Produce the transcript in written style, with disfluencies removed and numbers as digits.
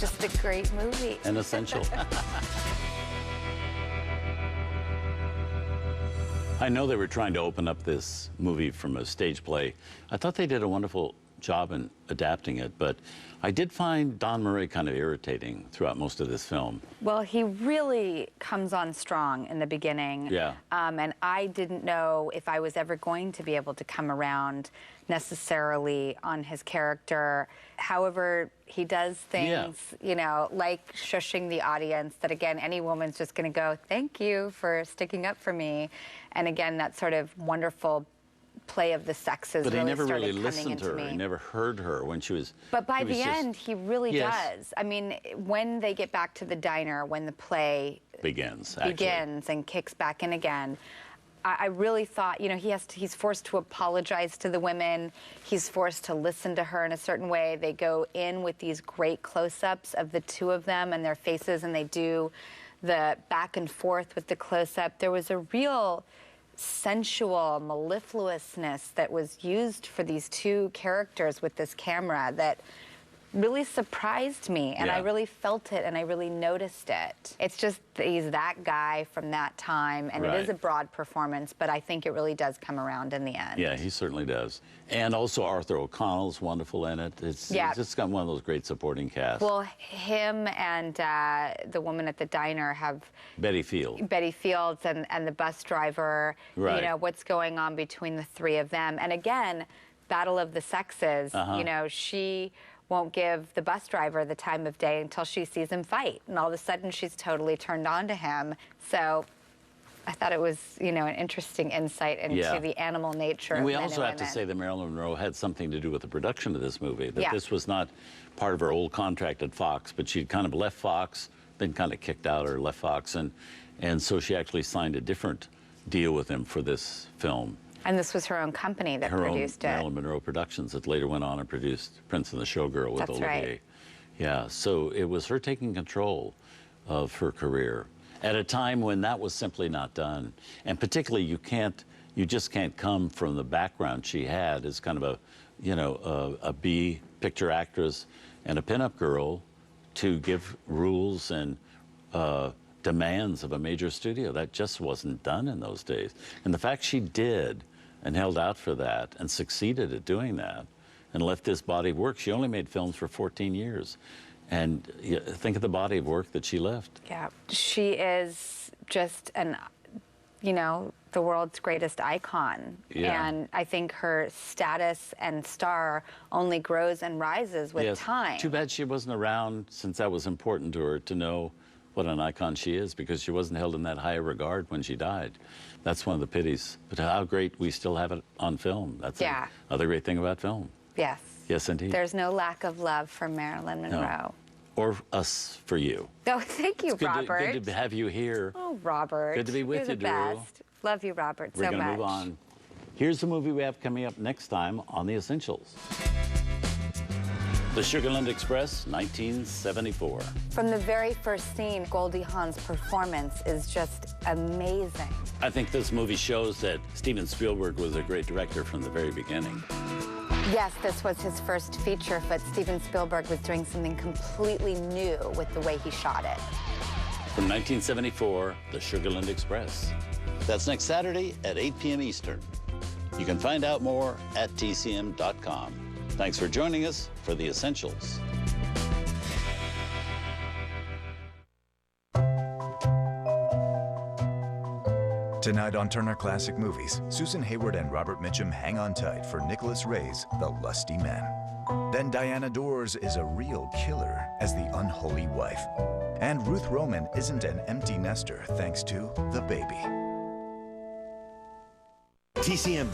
just a great movie. An essential. I know they were trying to open up this movie from a stage play. I thought they did a wonderful job in adapting it, but I did find Don Murray kind of irritating throughout most of this film. Well, he really comes on strong in the beginning. Yeah. And I didn't know if I was ever going to be able to come around necessarily on his character. However, he does things, you know, like shushing the audience that, again, any woman's just going to go, thank you for sticking up for me. And again, that sort of wonderful play of the sexes but really he never started really coming listened into to her. me. He never heard her when she was... But by the end, he really Yes. does. I mean, when they get back to the diner, when the play begins and kicks back in again, I really thought, you know, he's forced to apologize to the women. He's forced to listen to her in a certain way. They go in with these great close-ups of the two of them and their faces, and they do the back and forth with the close-up. There was a real sensual mellifluousness that was used for these two characters with this camera that really surprised me, and I really felt it and I really noticed it. It's just he's that guy from that time, and it is a broad performance, but I think it really does come around in the end. Yeah, he certainly does. And also Arthur O'Connell's wonderful in it. It's just got one of those great supporting casts. Well, him and the woman at the diner have... Betty Fields. Betty Fields and the bus driver, you know, what's going on between the three of them. And again, battle of the sexes, you know, she won't give the bus driver the time of day until she sees him fight. And all of a sudden, she's totally turned on to him. So I thought it was, you know, an interesting insight into the animal nature of men and women. We also have to say that Marilyn Monroe had something to do with the production of this movie, that this was not part of her old contract at Fox, but she'd kind of left Fox, been kind of kicked out or left Fox, and so she actually signed a different deal with him for this film. And this was her own company that produced it. Marilyn Monroe Productions that later went on and produced Prince and the Showgirl with Olivier. Right. Yeah, so it was her taking control of her career at a time when that was simply not done. And particularly, you just can't come from the background she had as kind of a, you know, a B picture actress and a pinup girl to give rules and demands of a major studio. That just wasn't done in those days. And the fact she did and held out for that and succeeded at doing that and left this body of work. She only made films for 14 years. And think of the body of work that she left. Yeah, she is just an, you know, the world's greatest icon. Yeah. And I think her status and star only grows and rises with time. Too bad she wasn't around, since that was important to her, to know what an icon she is, because she wasn't held in that high regard when she died. That's one of the pities. But how great we still have it on film. That's another great thing about film. Yes. Yes, indeed. There's no lack of love for Marilyn Monroe. No. Or us for you. Oh, thank you, Robert. Good to have you here. Oh, Robert. Good to be with you, Drew. You're the best. Love you, Robert, so much. We're going to move on. Here's the movie we have coming up next time on The Essentials. The Sugarland Express, 1974. From the very first scene, Goldie Hawn's performance is just amazing. I think this movie shows that Steven Spielberg was a great director from the very beginning. Yes, this was his first feature, but Steven Spielberg was doing something completely new with the way he shot it. From 1974, The Sugarland Express. That's next Saturday at 8 p.m. Eastern. You can find out more at tcm.com. Thanks for joining us for The Essentials. Tonight on Turner Classic Movies, Susan Hayward and Robert Mitchum hang on tight for Nicholas Ray's The Lusty Men. Then Diana Dors is a real killer as the unholy wife. And Ruth Roman isn't an empty nester thanks to the baby. TCM